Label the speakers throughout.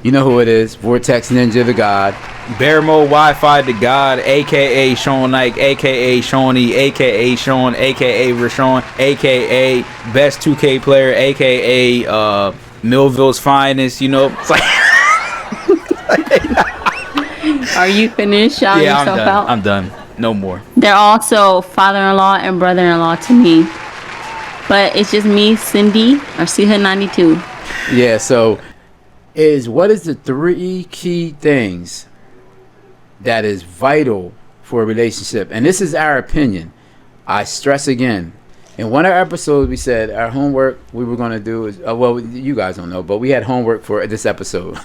Speaker 1: You know who it is. Vortex Ninja the God.
Speaker 2: Bear Mode Wi-Fi the God, a.k.a. Sean Knight, a.k.a. Shawnee, a.k.a. Sean, a.k.a. Rashawn, a.k.a. Best 2K player, a.k.a. Millville's Finest, you know. It's like
Speaker 3: Are you finished shouting yourself out?
Speaker 2: I'm done. No more.
Speaker 3: They're also father-in-law and brother-in-law to me. But it's just me, Cindy, or C-Hood92.
Speaker 1: Yeah, so what is the 3 key things that is vital for a relationship? And this is our opinion. I stress again. In one of our episodes, we said our homework we were going to do is, well, you guys don't know, but we had homework for this episode.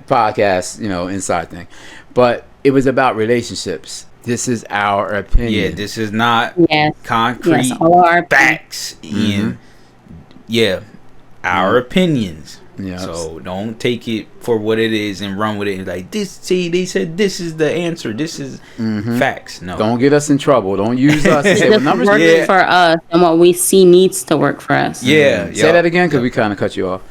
Speaker 1: Podcast, inside thing. But it was about relationships. This is our opinion.
Speaker 2: Yeah, this is not concrete facts.
Speaker 1: Mm-hmm.
Speaker 2: Yeah, our opinions.
Speaker 1: Yeah.
Speaker 2: So don't take it for what it is and run with it. Like this, see, they said this is the answer. This is facts. No,
Speaker 1: don't get us in trouble. Don't use us.
Speaker 3: It's just works for us, and what we see needs to work for us.
Speaker 2: Yeah.
Speaker 1: Say that again, because we kind of cut you off.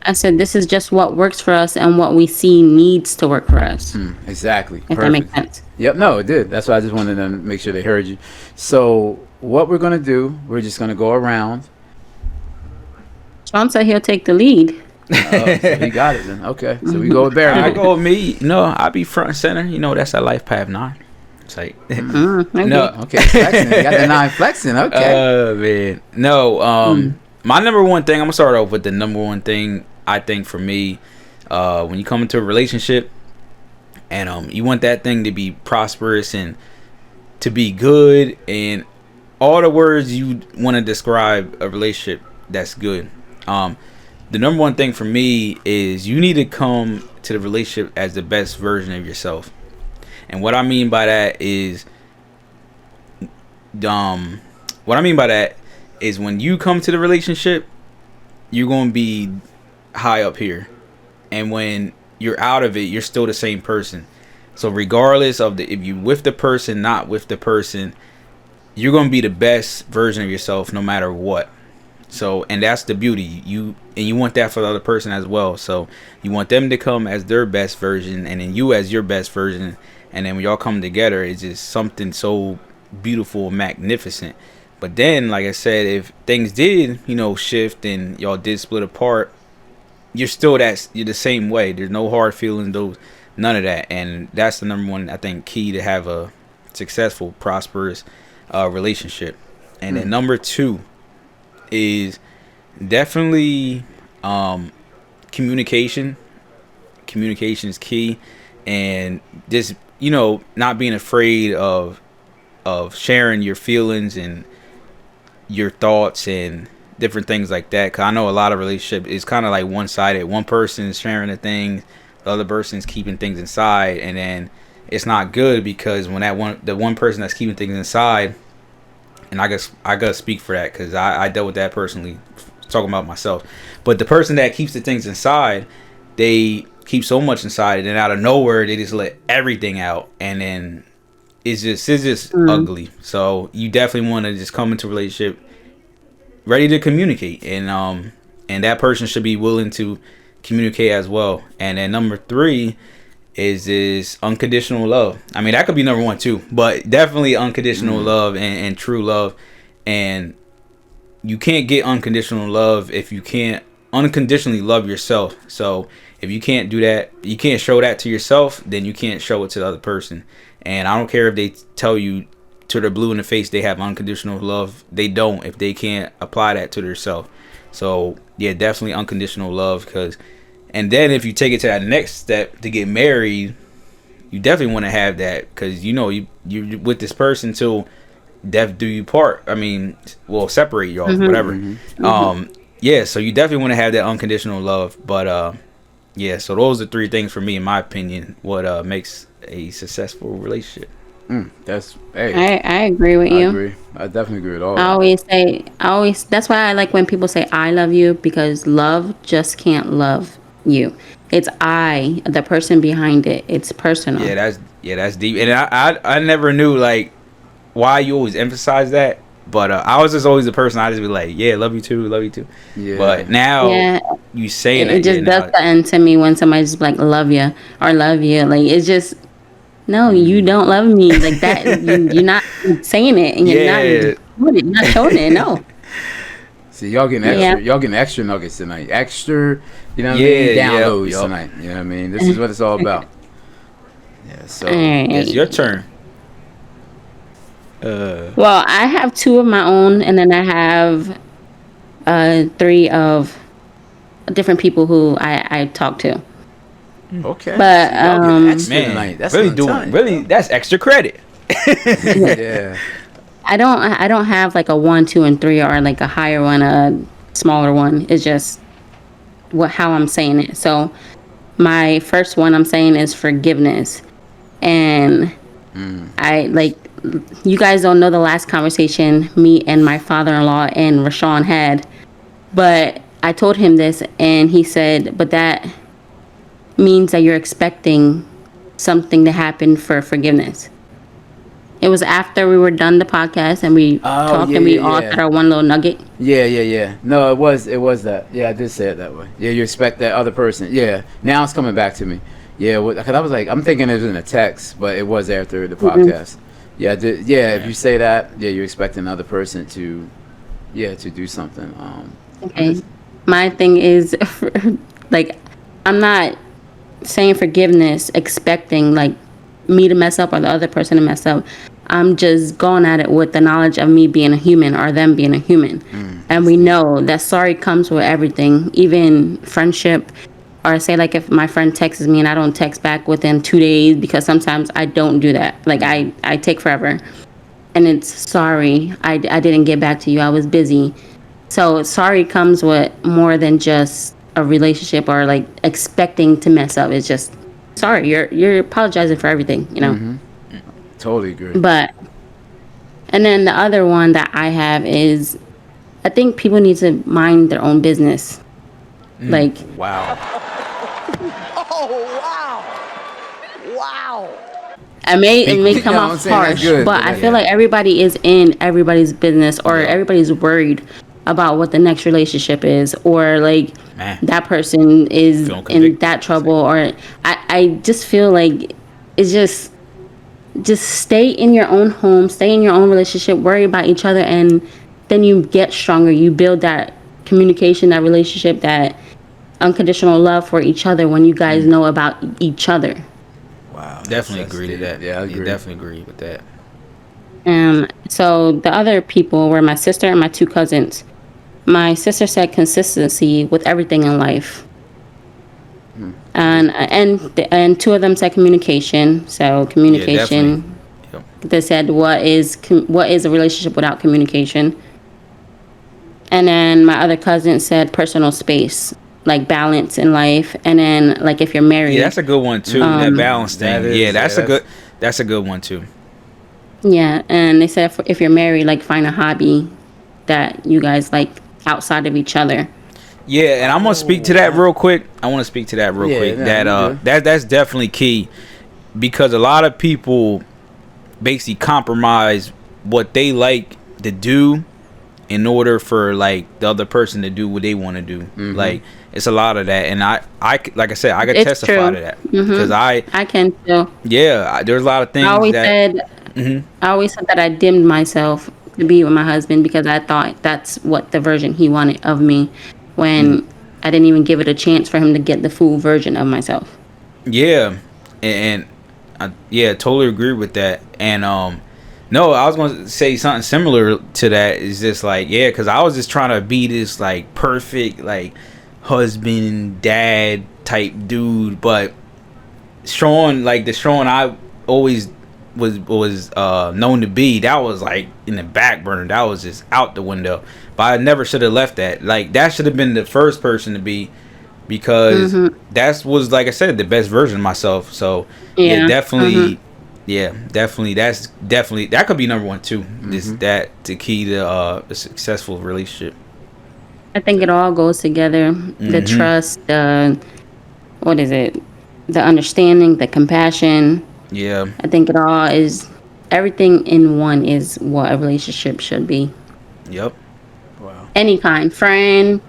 Speaker 3: I said this is just what works for us, and what we see needs to work for us.
Speaker 1: Exactly.
Speaker 3: If that makes sense.
Speaker 1: Yep. No, it did. That's why I just wanted to make sure they heard you. So what we're gonna do? We're just gonna go around.
Speaker 3: Sean said he'll take the lead.
Speaker 1: So he got it then. Okay. So we go with Barry.
Speaker 2: I go with me. No, I be front and center. That's that life path 9. It's like
Speaker 1: no. Okay. Flexing. You got the 9 flexing. Okay.
Speaker 2: Oh man. No. My number one thing. I'm gonna start off with the number one thing. I think for me, when you come into a relationship, and you want that thing to be prosperous and to be good, and all the words you want to describe a relationship that's good. The number one thing for me is you need to come to the relationship as the best version of yourself. And what I mean by that is when you come to the relationship, you're going to be high up here. And when you're out of it, you're still the same person. So regardless of if you with the person, not with the person, you're going to be the best version of yourself no matter what. So, and that's the beauty. You want that for the other person as well. So you want them to come as their best version, and then you as your best version. And then when y'all come together, it's just something so beautiful and magnificent. But then, like I said, if things did, shift and y'all did split apart, you're the same way. There's no hard feelings, none of that. And that's the number one, I think, key to have a successful, prosperous relationship. And then number 2 is definitely communication. Communication is key, and this, not being afraid of sharing your feelings and your thoughts and different things like that. Because I know a lot of relationship is kind of like one-sided. One person is sharing the things, the other person is keeping things inside, and then it's not good because when the one person that's keeping things inside. And I gotta speak for that because I dealt with that personally, talking about myself. But the person that keeps the things inside, they keep so much inside, and then out of nowhere they just let everything out, and then it's just ugly. So you definitely want to just come into a relationship ready to communicate, and that person should be willing to communicate as well. And then number 3 is this unconditional love. I mean, that could be number 1 too, but definitely unconditional love and true love. And you can't get unconditional love if you can't unconditionally love yourself. So if you can't do that, you can't show that to yourself, then you can't show it to the other person. And I don't care if they tell you to their blue in the face they have unconditional love, they don't if they can't apply that to themselves. So yeah, definitely unconditional love. And then if you take it to that next step to get married, you definitely want to have that, because you're with this person till death do you part. I mean, well, separate y'all, whatever. Yeah, so you definitely want to have that unconditional love. But yeah, so those are 3 things for me, in my opinion, what makes a successful relationship.
Speaker 1: That's
Speaker 3: I agree with you.
Speaker 1: I agree. I definitely agree with all.
Speaker 3: I always that's why I like when people say I love you, because love just can't love you. It's the person behind it. It's personal.
Speaker 2: Yeah, that's deep. And I never knew like why you always emphasize that, but I was just always the person I just be like, yeah, love you too.
Speaker 1: Yeah.
Speaker 2: But now you saying
Speaker 3: It
Speaker 2: that, yeah,
Speaker 3: just does
Speaker 2: now,
Speaker 3: something to me when somebody's like love you or love you. Like it's just no, you don't love me like that. You're not saying it, and you're not
Speaker 2: yeah,
Speaker 3: doing it, you're not showing it. No,
Speaker 1: See, y'all getting
Speaker 3: yeah.
Speaker 1: extra. Y'all getting extra nuggets tonight. Extra, you know what I
Speaker 2: yeah,
Speaker 1: mean?
Speaker 2: yep,
Speaker 1: Downloads
Speaker 2: yep.
Speaker 1: tonight. You know what I mean? This is what it's all about. Yeah.
Speaker 3: All
Speaker 1: So,
Speaker 2: It's
Speaker 3: right.
Speaker 2: your turn.
Speaker 3: Well, I have two of my own, and then I have three of different people who I talk to.
Speaker 1: okay.
Speaker 3: But
Speaker 1: See, y'all getting extra tonight.
Speaker 2: Man,
Speaker 1: That's
Speaker 2: really
Speaker 1: what I'm
Speaker 2: doing,
Speaker 1: telling you.
Speaker 2: really, that's extra credit.
Speaker 1: Yeah.
Speaker 3: I don't have like a 1, 2, and 3 or like a higher one, a smaller one. It's just how I'm saying it. So my first one I'm saying is forgiveness. And I like, you guys don't know the last conversation me and my father-in-law and Rashawn had, but I told him this and he said, but that means that you're expecting something to happen for forgiveness. It was after we were done the podcast and we
Speaker 1: Oh
Speaker 3: talked
Speaker 1: yeah,
Speaker 3: and we
Speaker 1: yeah,
Speaker 3: all
Speaker 1: yeah.
Speaker 3: said our one little nugget.
Speaker 1: Yeah. No, it was that. Yeah, I did say it that way. Yeah, you expect that other person. Yeah. Now it's coming back to me. Yeah, because I was like, I'm thinking it was in a text, but it was after the podcast. Yeah, I did. Yeah, if you say that, yeah, you're expecting another person to, yeah, to do something.
Speaker 3: Okay. My thing is, like, I'm not saying forgiveness expecting like me to mess up or the other person to mess up. I'm just going at it with the knowledge of me being a human or them being a human. And we know that sorry comes with everything, even friendship. Or say like if my friend texts me and I don't text back within 2 days, because sometimes I don't do that. Like I take forever. And it's sorry, I didn't get back to you. I was busy. So sorry comes with more than just a relationship or like expecting to mess up. It's just sorry. You're apologizing for everything, you know.
Speaker 1: Totally agree.
Speaker 3: But and then the other one that I have is I think people need to mind their own business. Like
Speaker 2: Wow.
Speaker 3: it may
Speaker 1: You
Speaker 3: come
Speaker 1: know what I'm
Speaker 3: off
Speaker 1: saying? That's
Speaker 3: harsh,
Speaker 1: good,
Speaker 3: but
Speaker 1: but
Speaker 3: I
Speaker 1: that-
Speaker 3: feel like everybody is in everybody's business or everybody's worried about what the next relationship is, or like
Speaker 2: Man.
Speaker 3: that person is
Speaker 2: Feeling
Speaker 3: in
Speaker 2: convicted.
Speaker 3: that trouble, or I just feel like it's just stay in your own home, stay in your own relationship, worry about each other, and then you get stronger. You build that communication, that relationship, that unconditional love for each other when you guys know about each other.
Speaker 1: Wow.
Speaker 2: Definitely
Speaker 1: that's
Speaker 2: agree to
Speaker 1: deep.
Speaker 2: that.
Speaker 1: Yeah, I agree.
Speaker 2: Definitely agree with that.
Speaker 3: So the other people were my sister and my two cousins. My sister said consistency with everything in life. And two of them said communication. So
Speaker 2: Yeah,
Speaker 3: communication.
Speaker 2: definitely. Yep.
Speaker 3: They said what is a relationship without communication. And then my other cousin said personal space, like balance in life. And then like if you're married,
Speaker 2: Yeah, that's a good one too. That balance
Speaker 1: that
Speaker 2: thing.
Speaker 1: is-
Speaker 2: Yeah, that's
Speaker 1: yeah,
Speaker 2: a good. That's a good one too.
Speaker 3: yeah. And they said if you're married, like find a hobby that you guys like outside of each other.
Speaker 2: Yeah, and I'm gonna speak to that real quick. I want to speak to that real
Speaker 1: Yeah,
Speaker 2: quick.
Speaker 1: no, you good.
Speaker 2: That's definitely key, because a lot of people basically compromise what they like to do in order for like the other person to do what they want to do. Like it's a lot of that, and I like I said, I could
Speaker 3: It's
Speaker 2: testify
Speaker 3: true.
Speaker 2: to that because
Speaker 3: I can too.
Speaker 2: there's a lot of things
Speaker 3: I always
Speaker 2: that
Speaker 3: said I always said that I dimmed myself to be with my husband because I thought that's what the version he wanted of me, when I didn't even give it a chance for him to get the full version of myself.
Speaker 2: yeah, and I, yeah, totally agree with that. And no, I was gonna say something similar to that. Is just like, yeah, because I was just trying to be this like perfect like husband dad type dude, but Sean, like the Sean I always was known to be, that was like in the back burner. That was just out the window. But I never should have left that. Like that should have been the first person to be, because that was, like I said, the best version of myself. So yeah, definitely. Yeah, definitely. That's definitely, that could be number one too. Just that to key to a successful relationship.
Speaker 3: I think it all goes together. The trust, the what is it? The understanding, the compassion.
Speaker 2: Yeah.
Speaker 3: I think it all is everything in one is what a relationship should be.
Speaker 2: Yep.
Speaker 1: Wow.
Speaker 3: Any kind, friend,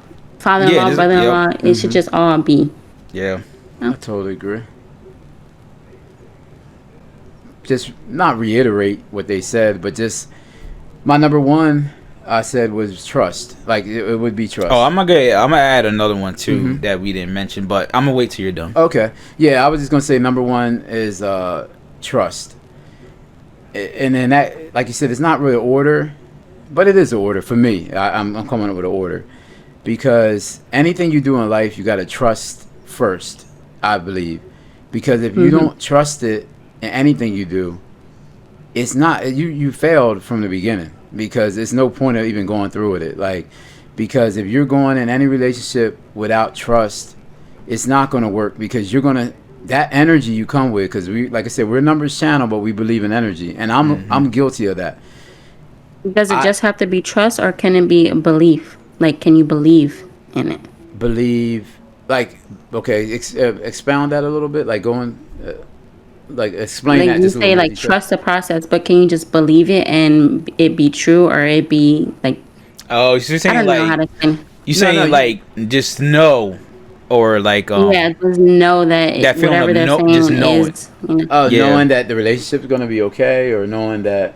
Speaker 3: father-in-law,
Speaker 2: this,
Speaker 3: brother-in-law.
Speaker 2: yep.
Speaker 3: It should just all be.
Speaker 2: Yeah.
Speaker 1: I totally agree. Just not reiterate what they said, but just my number one I said was trust. Like it would be trust.
Speaker 2: Oh, I'm gonna add another one too that we didn't mention, but I'm gonna wait till you're done.
Speaker 1: Okay. Yeah, I was just gonna say number one is trust. And then that, like you said, it's not really order, but it is an order for me. I'm coming up with an order because anything you do in life, you got to trust first, I believe. Because if you don't trust it in anything you do, it's not, you failed from the beginning, because there's no point of even going through with it. Like, because if you're going in any relationship without trust, it's not going to work, because you're going to, that energy you come with, because we, like I said, we're a numbers channel, but we believe in energy, and I'm guilty of that.
Speaker 3: Does it just have to be trust, or can it be a belief? Like, can you believe in it?
Speaker 1: Believe, like, okay, expound that a little bit, like going, like explain
Speaker 3: like
Speaker 1: that.
Speaker 3: you
Speaker 1: Just
Speaker 3: say, like trust the process, but can you just believe it and it be true, or it be like?
Speaker 2: Oh, so you're saying,
Speaker 3: I don't know how
Speaker 2: like,
Speaker 3: to explain.
Speaker 2: you saying like just know, or like
Speaker 3: Yeah, just know that
Speaker 2: that feeling
Speaker 3: whatever
Speaker 2: of
Speaker 3: they're saying
Speaker 2: just knowing.
Speaker 3: is, you know.
Speaker 2: Yeah.
Speaker 1: Knowing that the relationship is going to be okay, or knowing that,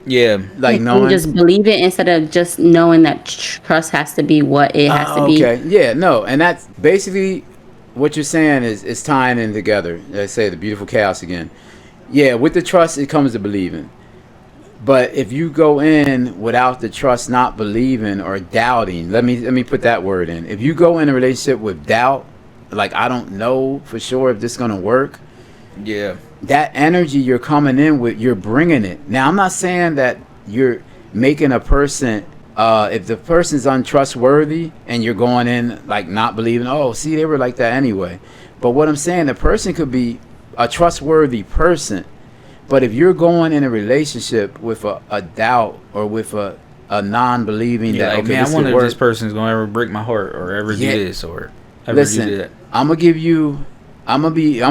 Speaker 2: Yeah.
Speaker 1: like,
Speaker 3: You
Speaker 1: knowing,
Speaker 3: just believe it instead of just knowing that trust has to be what it has to be.
Speaker 1: okay, yeah, no, and that's basically what you're saying is tying in together. Let's say the beautiful chaos again. Yeah, with the trust, it comes to believing. But if you go in without the trust, not believing or doubting, let me put that word in. If you go in a relationship with doubt, like, I don't know for sure if this is gonna work,
Speaker 2: Yeah.
Speaker 1: that energy you're coming in with, you're bringing it. Now, I'm not saying that you're making a person, if the person's untrustworthy and you're going in like not believing, oh, see, they were like that anyway. But what I'm saying, the person could be a trustworthy person, but if you're going in a relationship with a doubt, or with a non-believing, that,
Speaker 2: Like,
Speaker 1: okay,
Speaker 2: man,
Speaker 1: this
Speaker 2: I wonder
Speaker 1: could
Speaker 2: if
Speaker 1: work.
Speaker 2: this person's gonna ever break my heart, or ever do this, or ever do
Speaker 1: Listen,
Speaker 2: that.
Speaker 1: I'm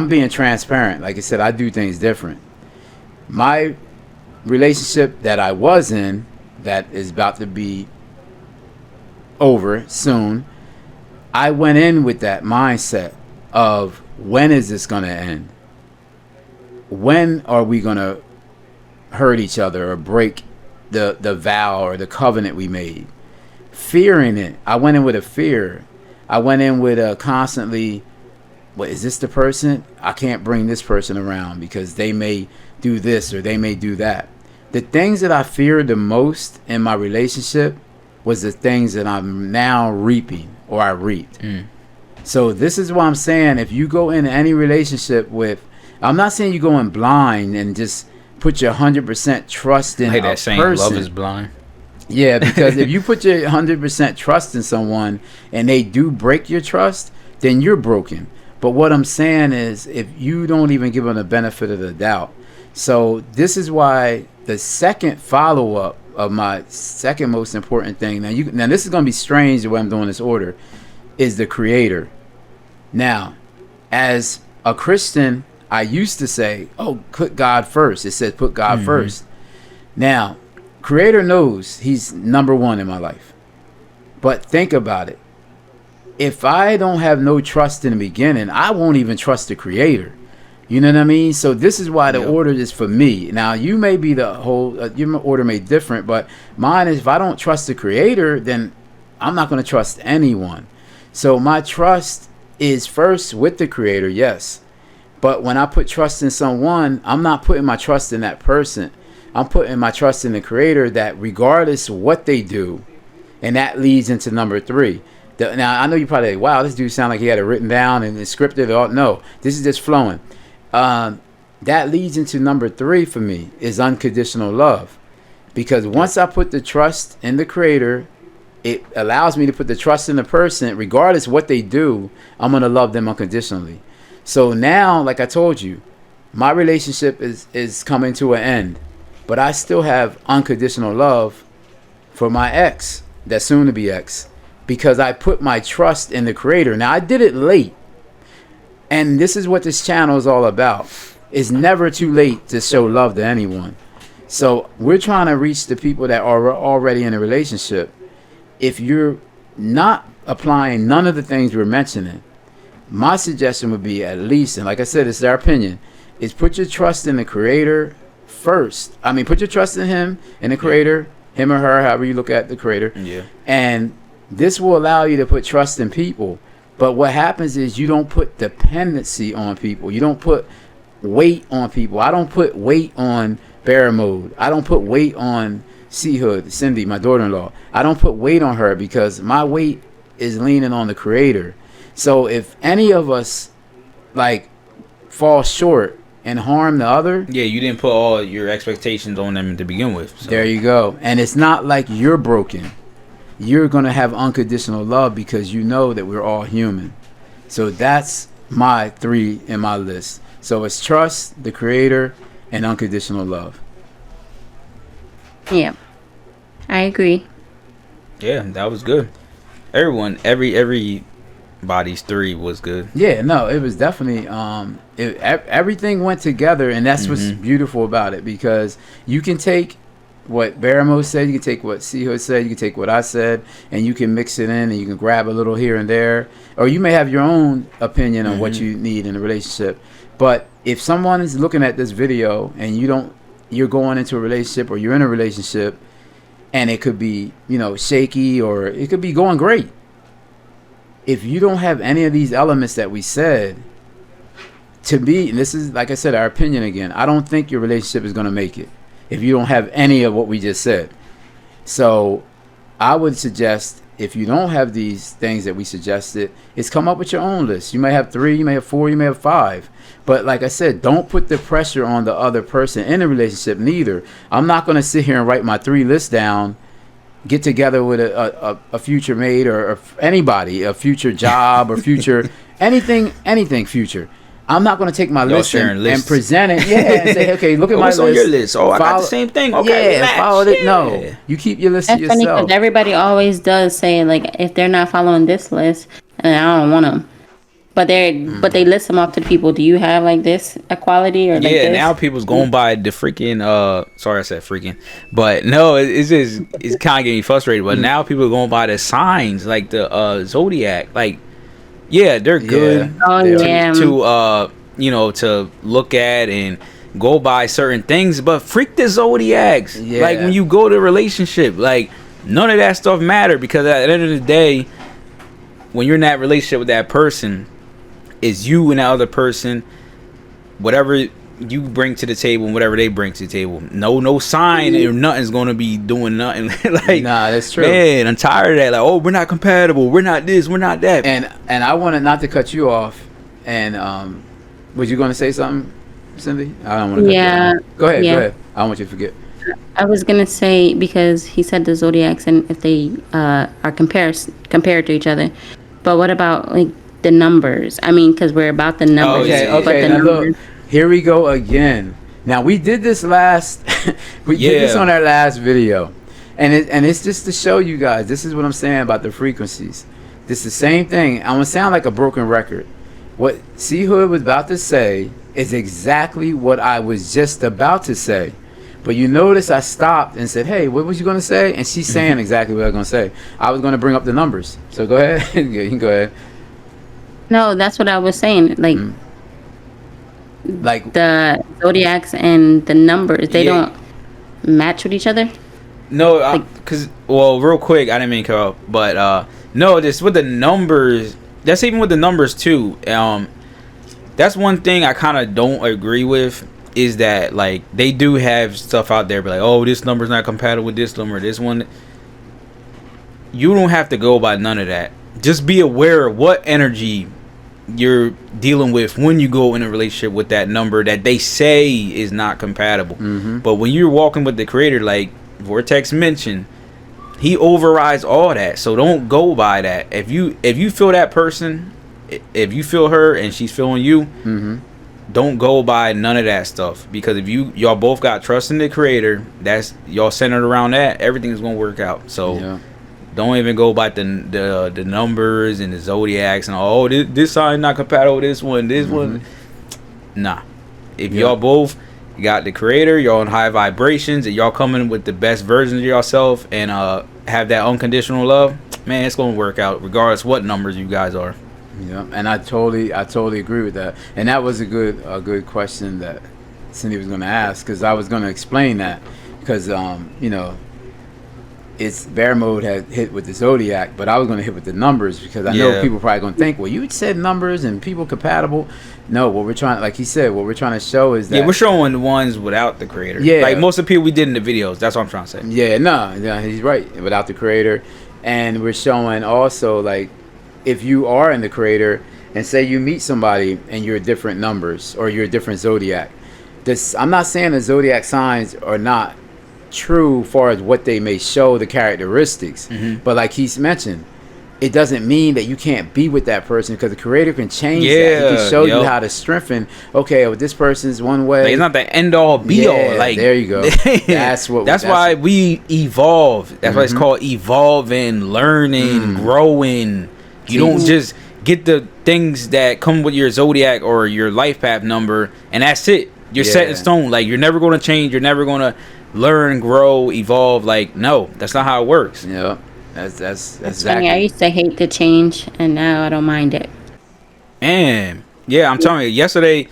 Speaker 1: being transparent. Like I said, I do things different. My relationship that I was in, that is about to be over soon, I went in with that mindset of, when is this going to end? When are we going to hurt each other or break the vow or the covenant we made? Fearing it. I went in with a fear. I went in with a constantly, what, is this the person? I can't bring this person around because they may do this or they may do that. The things that I feared the most in my relationship was the things that I'm now reaping, or I reaped. So this is why I'm saying, if you go into any relationship with, I'm not saying you go in blind and just put your 100% trust in
Speaker 2: Like
Speaker 1: a
Speaker 2: that saying,
Speaker 1: person.
Speaker 2: love is blind.
Speaker 1: Yeah, because if you put your 100% trust in someone and they do break your trust, then you're broken. But what I'm saying is, if you don't even give them the benefit of the doubt. So this is why the second follow-up of my second most important thing, now this is going to be strange the way I'm doing this order, is the Creator. Now, as a Christian, I used to say, oh, put God first. It says put God first. Now, Creator knows He's number one in my life. But think about it. If I don't have no trust in the beginning, I won't even trust the Creator. You know what I mean? So this is why the order is for me. Now, you may be the whole, your order may be different, but mine is, if I don't trust the Creator, then I'm not going to trust anyone. So my trust is first with the Creator, yes. But when I put trust in someone, I'm not putting my trust in that person. I'm putting my trust in the Creator, that regardless of what they do, and that leads into number 3. Now, I know you probably like, wow, this dude sound like he had it written down and it's scripted. No, this is just flowing. That leads into number 3 for me, is unconditional love. Because once I put the trust in the Creator, it allows me to put the trust in the person. Regardless of what they do, I'm going to love them unconditionally. So now, like I told you, my relationship is coming to an end. But I still have unconditional love for my ex, that soon-to-be ex, because I put my trust in the Creator. Now, I did it late. And this is what this channel is all about. It's never too late to show love to anyone. So we're trying to reach the people that are already in a relationship. If you're not applying none of the things we're mentioning, my suggestion would be, at least, and like I said, it's our opinion, is put your trust in the creator first. I mean, put your trust in him and the creator, him or her, however you look at the creator.
Speaker 2: Yeah.
Speaker 1: And this will allow you to put trust in people. But what happens is you don't put dependency on people. You don't put weight on people. I don't put weight on Bear Mode. I don't put weight on Hood, Cindy, my daughter-in-law. I don't put weight on her because my weight is leaning on the creator. So if any of us like fall short and harm the other,
Speaker 2: Yeah, you didn't put all your expectations on them to begin with. So.
Speaker 1: there you go. And it's not like you're broken. You're going to have unconditional love because you know that we're all human. So that's my 3 in my list. So it's trust, the creator, and unconditional love.
Speaker 3: Yeah, I agree.
Speaker 2: Yeah, that was good. Everybody's 3 was good.
Speaker 1: Yeah, no, it was definitely everything went together, and that's what's beautiful about it, because you can take what Baramo said, you can take what Hood said, you can take what I said, and you can mix it in, and you can grab a little here and there, or you may have your own opinion on what you need in a relationship. But if someone is looking at this video and you're going into a relationship, or you're in a relationship, and it could be, shaky, or it could be going great. If you don't have any of these elements that we said, to me, and this is, like I said, our opinion again, I don't think your relationship is going to make it if you don't have any of what we just said. So I would suggest, if you don't have these things that we suggested, is come up with your own list. You may have 3, you may have 4, you may have 5. But like I said, don't put the pressure on the other person in a relationship neither. I'm not going to sit here and write my 3 lists down, get together with a future mate, or anybody, a future job, or future anything future. I'm not going to take my list and present it, and say, okay, look at my list.
Speaker 2: What's on your list? Oh, I got the same thing. Okay,
Speaker 1: yeah, follow it. No, you keep your list to yourself.
Speaker 3: That's funny because everybody always does say, like, if they're not following this list, and I don't want them. But they list them off to the people. Do you have like this equality or like this?
Speaker 2: Now people's going by the freaking sorry I said freaking, but no, it's kind of getting me frustrated. But now people are going by the signs, like the zodiac, like they're good to look at and go by certain things, but freak the zodiacs. Like when you go to a relationship, like none of that stuff matter, because at the end of the day, when you're in that relationship with that person, it's you and that other person, whatever you bring to the table and whatever they bring to the table. No sign or nothing's gonna be doing nothing. Like,
Speaker 1: nah, that's true.
Speaker 2: Man, I'm tired of that. Like, oh, we're not compatible. We're not this. We're not that.
Speaker 1: And I wanted not to cut you off. And was you gonna say something, Cindy? I don't want to cut you off. Go ahead. I don't want you to forget.
Speaker 3: I was gonna say, because he said the zodiacs, and if they are compared to each other, but what about like the numbers? I mean, because we're about the numbers.
Speaker 1: Okay. Now look, here we go again. Now we did this last. we did this on our last video, and it's just to show you guys. This is what I'm saying about the frequencies. This is the same thing. I'm gonna sound like a broken record. What Hood was about to say is exactly what I was just about to say. But you notice I stopped and said, hey, what was you going to say? And she's saying exactly what I was going to say. I was going to bring up the numbers. So go ahead. You can go ahead.
Speaker 3: No, that's what I was saying. Like the zodiacs and the numbers, they don't match with each other?
Speaker 2: No, because, real quick, I didn't mean to cut off. But, no, just with the numbers, that's even with the numbers, too. That's one thing I kind of don't agree with. Is that, like, they do have stuff out there, but like, oh, this number's not compatible with this number, this one. You don't have to go by none of that. Just be aware of what energy you're dealing with when you go in a relationship with that number that they say is not compatible. But when you're walking with the creator, like Vortex mentioned, he overrides all that. So don't go by that. If you feel that person, if you feel her and she's feeling you, don't go by none of that stuff, because if y'all both got trust in the creator, that's y'all centered around that, everything's gonna work out. So don't even go by the numbers and the zodiacs and this sign not compatible with this one. Nah, if y'all both got the creator, y'all on high vibrations, and y'all coming with the best version of yourself and have that unconditional love, man, it's gonna work out regardless what numbers you guys are.
Speaker 1: Yeah, and I totally agree with that. And that was a good question that Cindy was going to ask, because I was going to explain that, because you know, it's bear mode had hit with the zodiac, but I was going to hit with the numbers, because I know people probably going to think, well, you said numbers and people compatible. No, what we're trying, like he said, what we're trying to show is that
Speaker 2: we're showing the ones without the creator.
Speaker 1: Yeah,
Speaker 2: like most of the people we did in the videos. That's what I'm trying to say.
Speaker 1: Yeah, no, he's right, without the creator. And we're showing also, like, if you are in the creator and say you meet somebody and you're different numbers or you're a different zodiac, I'm not saying the zodiac signs are not true as far as what they may show, the characteristics, but like he's mentioned, it doesn't mean that you can't be with that person, because the creator can change that. He can show you how to strengthen. Okay, well, this person's one way.
Speaker 2: Like, it's not the end all be all. Like,
Speaker 1: there you go. That's
Speaker 2: why we evolve. That's why it's called evolving, learning, growing. You don't just get the things that come with your zodiac or your life path number and that's it. You're set in stone. Like, you're never going to change. You're never going to learn, grow, evolve. Like, no, that's not how it works.
Speaker 1: Yeah, that's exactly.
Speaker 3: Funny. I used to hate the change, and now I don't mind it.
Speaker 2: And yeah, I'm telling you, yesterday,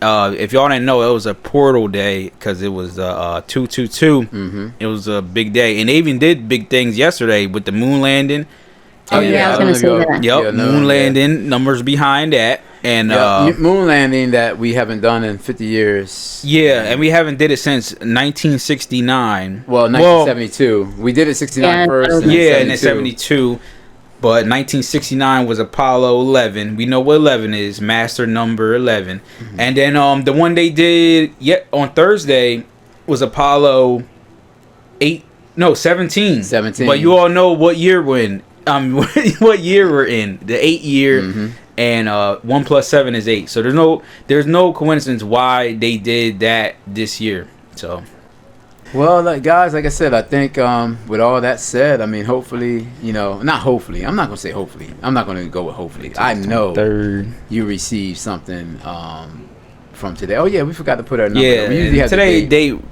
Speaker 2: if y'all didn't know, it was a portal day, because it was 222. It was a big day, and they even did big things yesterday with the moon landing.
Speaker 3: Oh, yeah, I was going to say that.
Speaker 2: Yep, moon landing, numbers behind that. And
Speaker 1: moon landing that we haven't done in 50 years.
Speaker 2: Yeah, and we haven't did it since 1969.
Speaker 1: Well, 1972. We did it 69 first.
Speaker 2: And then 72. But 1969 was Apollo 11. We know what 11 is, master number 11. And then the one they did on Thursday was Apollo 17. 17. But you all know what year we're in. What year we're in, the 8 year, and 1 + 7 is 8. So there's no coincidence why they did that this year. So,
Speaker 1: well, guys, like I said, I think with all that said, I mean, hopefully, not hopefully. I'm not gonna say hopefully. I'm not gonna go with hopefully. I know you received something from today. Oh yeah, we forgot to put our number.
Speaker 2: Yeah, we usually have today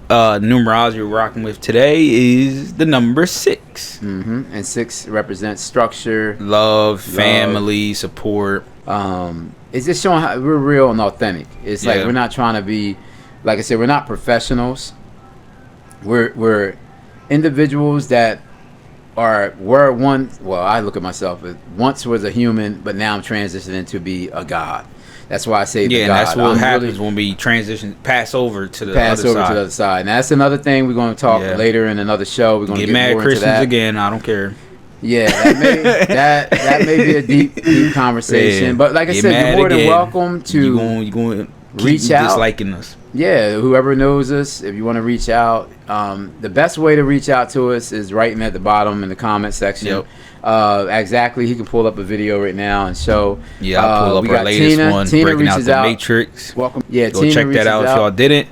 Speaker 2: numerology we're rocking with today is the number 6.
Speaker 1: And 6 represents structure,
Speaker 2: love, family, support.
Speaker 1: It's just showing how we're real and authentic. It's like we're not trying to be, like I said, we're not professionals. We're individuals that were once. Well, I look at myself as once was a human, but now I'm transitioning to be a god. That's why I say God.
Speaker 2: That's what happens when we pass over to the other side.
Speaker 1: And that's another thing we're going to talk later in another show. We're going to get
Speaker 2: mad
Speaker 1: more
Speaker 2: Christians
Speaker 1: into that
Speaker 2: again. I don't care.
Speaker 1: Yeah, that may be a deep conversation. But like I said, you're more than welcome to
Speaker 2: you're going to
Speaker 1: reach out.
Speaker 2: Disliking us.
Speaker 1: Yeah, whoever knows us, if you want to reach out, the best way to reach out to us is writing at the bottom in the comment section. Exactly, he can pull up a video right now and show.
Speaker 2: Yeah, I'll pull up our latest one, breaking out the Matrix.
Speaker 1: Welcome. Yeah,
Speaker 2: go check that out if y'all didn't.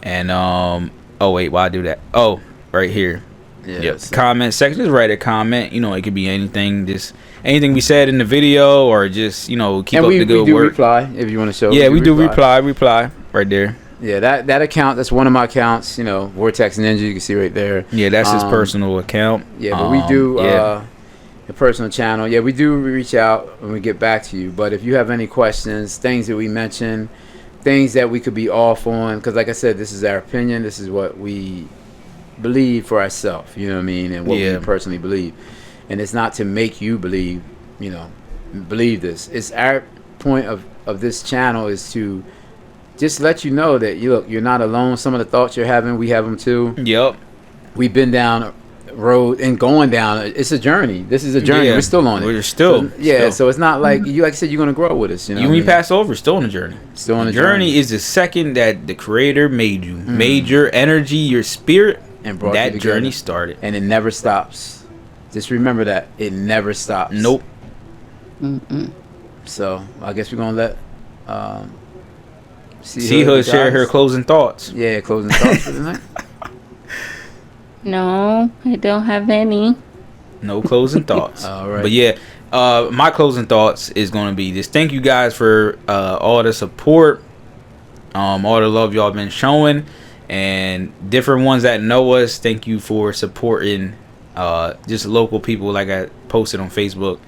Speaker 2: And oh wait, why do that? Oh, right here. Yeah. So. Comment section. Just write a comment. It could be anything. Just anything we said in the video, or just keep up the good work. And we do
Speaker 1: reply if you want to show.
Speaker 2: Yeah, we do reply right there.
Speaker 1: Yeah, that account, that's one of my accounts. Vortex Ninja. You can see right there.
Speaker 2: Yeah, that's his personal account.
Speaker 1: Yeah, but we do a personal channel. Yeah, we do reach out when we get back to you. But if you have any questions, things that we mentioned, things that we could be off on, because like I said, this is our opinion. This is what we believe for ourselves. You know what I mean, and what we personally believe. And it's not to make you believe this. It's our point of this channel is to just let you know that you're not alone. Some of the thoughts you're having, we have them too.
Speaker 2: Yep.
Speaker 1: We've been down a road and going down. It's a journey. This is a journey. We're still on it.
Speaker 2: We're still.
Speaker 1: So it's not like you. Like I said, you're gonna grow with us.
Speaker 2: When you pass over, still on the journey.
Speaker 1: Still on the
Speaker 2: journey. Is the second that the Creator made you, made your energy, your spirit,
Speaker 1: and brought
Speaker 2: that journey started,
Speaker 1: and it never stops. Just remember that it never stops.
Speaker 2: Nope.
Speaker 1: So I guess we're gonna let
Speaker 2: see her share her closing thoughts.
Speaker 1: Yeah, closing thoughts for the night.
Speaker 3: No, I don't have any.
Speaker 2: No closing thoughts.
Speaker 1: All right.
Speaker 2: But yeah, my closing thoughts is going to be just thank you guys for all the support, all the love y'all been showing, and different ones that know us. Thank you for supporting just local people, like I posted on Facebook,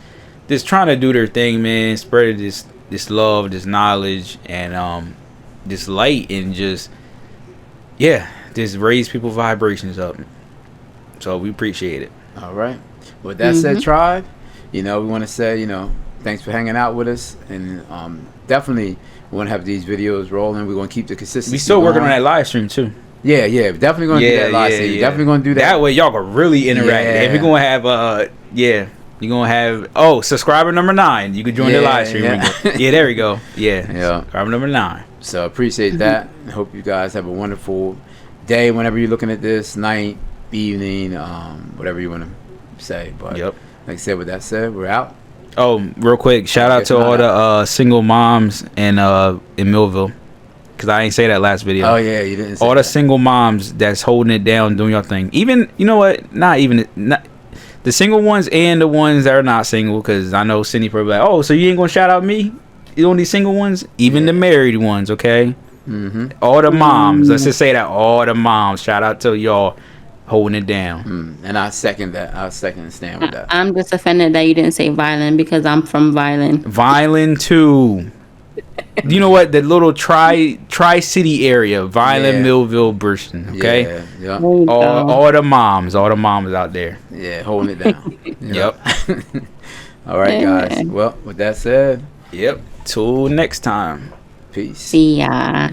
Speaker 2: just trying to do their thing, man. Spread this love, this knowledge, and this light, and just raise people vibrations up. So we appreciate it.
Speaker 1: All right. With that said, tribe, we want to say, thanks for hanging out with us, and definitely we want to have these videos rolling. We're going to keep the consistency.
Speaker 2: We still working on
Speaker 1: going.
Speaker 2: that live stream too.
Speaker 1: Yeah, definitely going to do that live stream. Definitely going to do that.
Speaker 2: That way y'all can really interact. And we're going to have you're going to have subscriber number 9. You can join the live stream. Yeah, there we go. Yeah. Subscriber number 9.
Speaker 1: So appreciate that. I hope you guys have a wonderful day whenever you're looking at this, night, evening, whatever you want to say. But like I said, with that said, we're out.
Speaker 2: Oh, real quick, shout out to all the single moms in Millville, because I ain't say that last video.
Speaker 1: Oh yeah, you didn't say
Speaker 2: all
Speaker 1: that.
Speaker 2: The single moms that's holding it down, doing your thing. Even, you know what, not the single ones and the ones that are not single, because I know Cindy probably like, oh, so you ain't gonna shout out me? You don't need single ones? Even the married ones, okay? All the moms, let's just say that, all the moms, shout out to y'all holding it down.
Speaker 1: And I second that. I second and stand with that.
Speaker 3: I'm just offended that you didn't say violin, because I'm from Violin.
Speaker 2: Violin too. You know what? The little tri-city area, Violin, Millville, Burston. Okay.
Speaker 1: Yeah.
Speaker 2: All the moms out there.
Speaker 1: Yeah, holding it down. Yep. All right, guys. Well, with that said.
Speaker 2: Till next time.
Speaker 1: Peace.
Speaker 3: See ya.